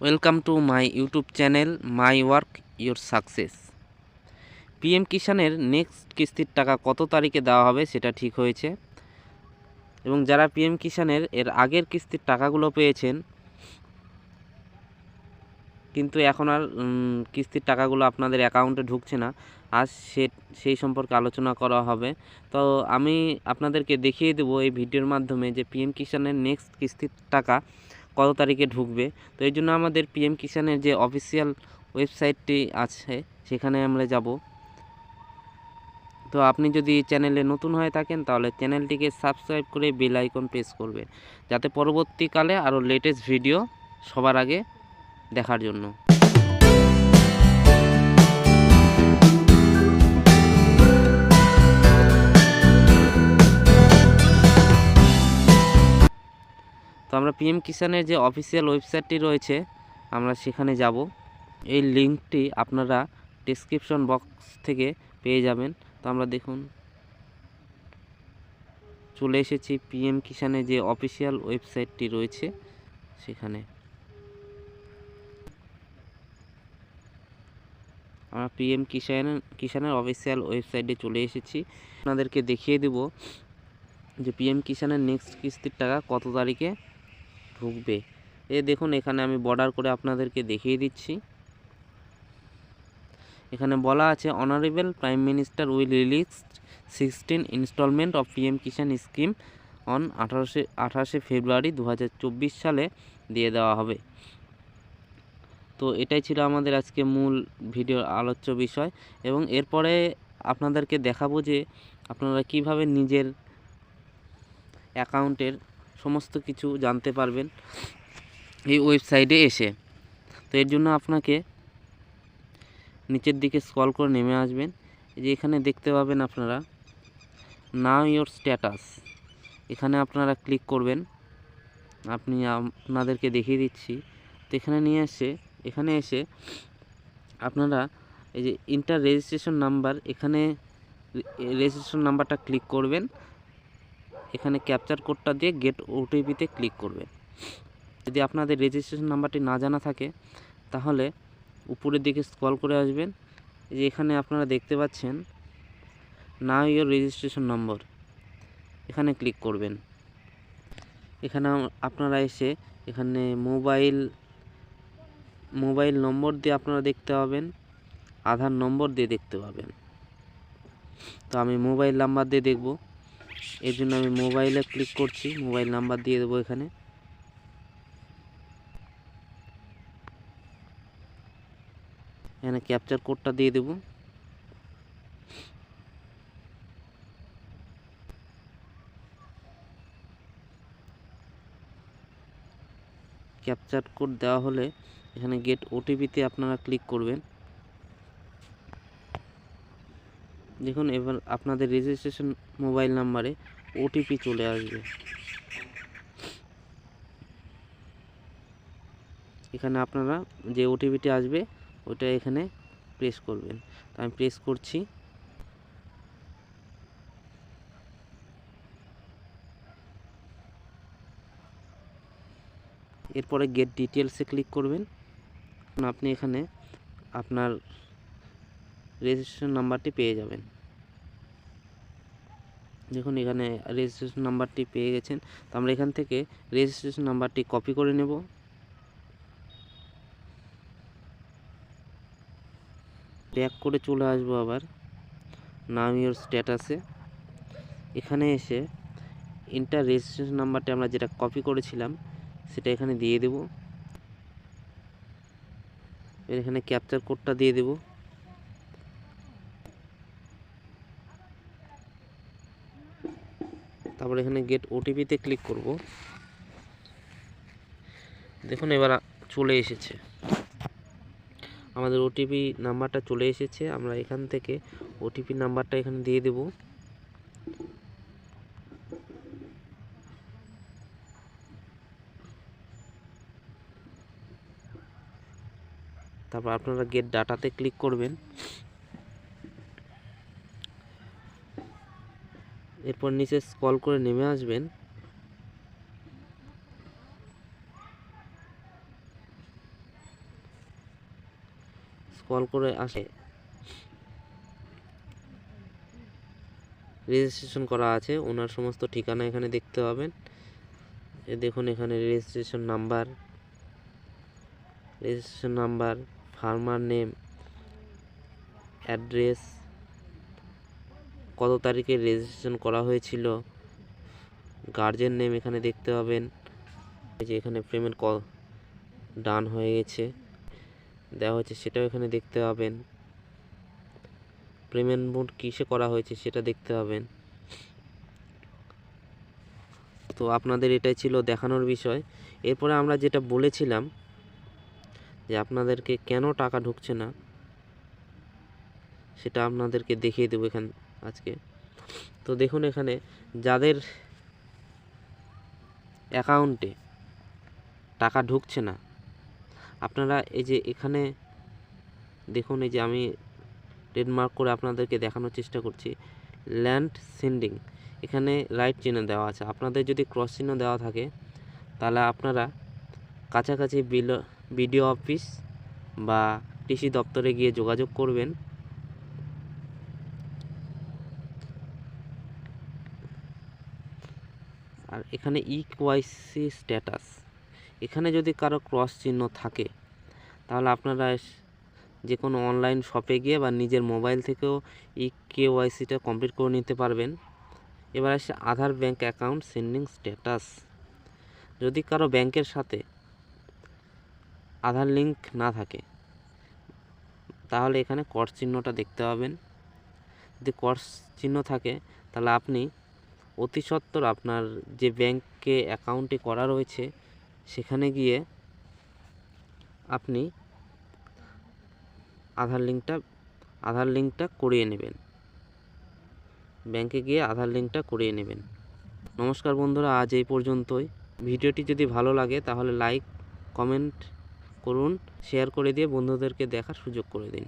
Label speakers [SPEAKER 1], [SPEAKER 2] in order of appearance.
[SPEAKER 1] Welcome to my YouTube channel my work your success. PM কিষাণের next কিস্তির টাকা কত তারিখে দেওয়া হবে সেটা ঠিক হয়েছে, এবং যারা পিএম কিষাণের এর আগের কিস্তির টাকাগুলো পেয়েছেন কিন্তু এখন আর কিস্তির টাকাগুলো আপনাদের অ্যাকাউন্টে ঢুকছে না, আজ সেই সম্পর্কে আলোচনা করা হবে। তো আমি আপনাদেরকে দেখিয়ে দেবো এই ভিডিওর মাধ্যমে যে পিএম কিষাণের নেক্সট কিস্তির টাকা কত তারিখে ঢুকবে। তো এই জন্য আমাদের পিএম কিষাণের যে অফিসিয়াল ওয়েবসাইটটি আছে সেখানে আমরা যাব। তো আপনি যদি চ্যানেলে নতুন হয়ে থাকেন তাহলে চ্যানেলটিকে সাবস্ক্রাইব করে বেল আইকন প্রেস করবেন, যাতে পরবর্তীকালে আরও লেটেস্ট ভিডিও সবার আগে দেখার জন্য। তো আমরা পিএম কিষাণের যে অফিসিয়াল ওয়েবসাইটটি রয়েছে আমরা সেখানে যাব। এই লিঙ্কটি আপনারা ডেসক্রিপশন বক্স থেকে পেয়ে যাবেন। তো আমরা দেখুন চলে এসেছি পিএম কিষাণের যে অফিসিয়াল ওয়েবসাইটটি রয়েছে সেখানে। আমরা পিএম কিষাণের অফিসিয়াল ওয়েবসাইটে চলে এসেছি। আপনাদেরকে দেখিয়ে দেব যে পিএম কিষাণের নেক্সট কিস্তির টাকা কত তারিখে ঢুকবে। দেখুন এখানে আমি বর্ডার করে আপনাদেরকে দেখিয়ে দিচ্ছি। এখানে বলা আছে honourable prime minister will release 16 instalment of PM Kisan scheme on 28 February 2024 সালে দিয়ে দেওয়া হবে। তো এটাই ছিল আমাদের আজকে মূল ভিডিওর আলোচ্য বিষয়, এবং এরপরে আপনাদেরকে দেখাবো যে আপনারা কিভাবে নিজের অ্যাকাউন্টের সমস্ত কিছু জানতে পারবেন এই ওয়েবসাইটে এসে। তো এর জন্য আপনাকে নিচের দিকে স্ক্রল করে নেমে আসবেন। এই যে এখানে দেখতে পাবেন আপনারা নাও ইওর স্ট্যাটাস, এখানে আপনারা ক্লিক করবেন। আপনাদেরকে দেখিয়ে দিচ্ছি। তো এখানে এসে আপনারা এই যে ইন্টার রেজিস্ট্রেশন নাম্বার, এখানে রেজিস্ট্রেশন নাম্বারটা ক্লিক করবেন। এখানে ক্যাপচার কোডটা দিয়ে গেট ওটিপিতে ক্লিক করবেন। যদি আপনাদের রেজিস্ট্রেশন নাম্বারটি না জানা থাকে তাহলে উপরের দিকে স্ক্রল করে আসবেন। এই যে এখানে আপনারা দেখতে পাচ্ছেন নাও ইওর রেজিস্ট্রেশন নম্বর, এখানে ক্লিক করবেন। এখানে আপনারা এসে এখানে মোবাইল নম্বর দিয়ে আপনারা দেখতে পাবেন, আধার নম্বর দিয়ে দেখতে পাবেন। তো আমি মোবাইল নাম্বার দিয়ে দেখব, এর জন্য আমি মোবাইলে ক্লিক করছি, মোবাইল নাম্বার দিয়ে দেবো। এখানে ক্যাপচার কোডটা দিয়ে দেব। ক্যাপচার কোড দেওয়া হলে এখানে গেট ওটিপিতে আপনারা ক্লিক করবেন। দেখুন এবার আপনাদের রেজিস্ট্রেশন মোবাইল নাম্বারে ওটিপি চলে আসবে। এখানে আপনারা যে ওটিপিটি আসবে ওটা এখানে প্রেস করবেন। তো আমি প্রেস করছি। এরপরে গেট ডিটেলসে ক্লিক করবেন। আপনি এখানে আপনার রেজিস্ট্রেশন নাম্বারটি পেয়ে যাবেন। দেখুন এখানে রেজিস্ট্রেশন নাম্বারটি পেয়ে গেছেন। তো আমরা এখান থেকে রেজিস্ট্রেশন নাম্বারটি কপি করে নেব। ব্যাক করে চলে আসবো আবার নাও ইওর স্ট্যাটাসে। এখানে এসে ইন্টার রেজিস্ট্রেশন নাম্বারটি আমরা যেটা কপি করেছিলাম সেটা এখানে দিয়ে দেব। এখানে ক্যাপচার কোডটা দিয়ে দেব। তারপর এখানে গেট ওটিপিতে ক্লিক করব। দেখুন এবার চলে এসেছে, আমাদের ওটিপি নাম্বারটা চলে এসেছে। আমরা এখান থেকে ওটিপি নাম্বারটা এখানে দিয়ে দেব। তারপর আপনারা গেট ডাটাতে ক্লিক করবেন। এরপর নিচে স্ক্রল করে নেমে আসবেন। কল করে আসে রেজিস্ট্রেশন করা আছে ওনার সমস্ত ঠিকানা এখানে দেখতে পাবেন। দেখুন এখানে registration number, farmer name, address, কত তারিখে রেজিস্ট্রেশন করা হয়েছিল, গার্জেন নেম এখানে দেখতে পাবেন। এই যে এখানে পেমেন্ট ডান হয়ে গেছে দেওয়া হয়েছে সেটাও এখানে দেখতে পাবেন। পেমেন্ট মোড কিসে করা হয়েছে সেটা দেখতে পাবেন। তো আপনাদের এটাই ছিল দেখানোর বিষয়। এরপরে আমরা যেটা বলেছিলাম যে আপনাদেরকে কেন টাকা ঢুকছে না সেটা আপনাদেরকে দেখিয়ে দেবো আজকে। তো দেখুন এখানে যাদের অ্যাকাউন্টে টাকা ঢুকছে না, আপনারা এই যে এখানে দেখুন, এই যে আমি রেড মার্ক করে আপনাদেরকে দেখানোর চেষ্টা করছি, ল্যান্ড সেন্ডিং, এখানে রাইট চিহ্ন দেওয়া আছে। আপনাদের যদি ক্রস চিহ্ন দেওয়া থাকে তাহলে আপনারা কাছাকাছি বিডিও অফিস বা টিসি দপ্তরে গিয়ে যোগাযোগ করবেন। আর এখানে ইকেওয়াইসি স্ট্যাটাস, এখানে যদি কারো ক্রস চিহ্ন থাকে তাহলে আপনারা যে কোনো অনলাইন শপে গিয়ে বা নিজের মোবাইল থেকেও ইকেওয়াইসিটা কমপ্লিট করে নিতে পারবেন। এবার আসে আধার ব্যাংক অ্যাকাউন্ট সেন্ডিং স্ট্যাটাস। যদি কারো ব্যাংকের সাথে আধার লিঙ্ক না থাকে তাহলে এখানে ক্রস চিহ্নটা দেখতে পাবেন। যদি ক্রস চিহ্ন থাকে তাহলে আপনি অতি সত্বর আপনার যে ব্যাংকে অ্যাকাউন্টে করা রয়েছে সেখানে গিয়ে আপনি আধার লিঙ্কটা করিয়ে নেবেন। ব্যাংকে গিয়ে আধার লিঙ্কটা করিয়ে নেবেন। নমস্কার বন্ধুরা, আজ এই পর্যন্তই। ভিডিওটি যদি ভালো লাগে তাহলে লাইক, কমেন্ট করুন, শেয়ার করে দিয়ে বন্ধুদেরকে দেখার সুযোগ করে দিন।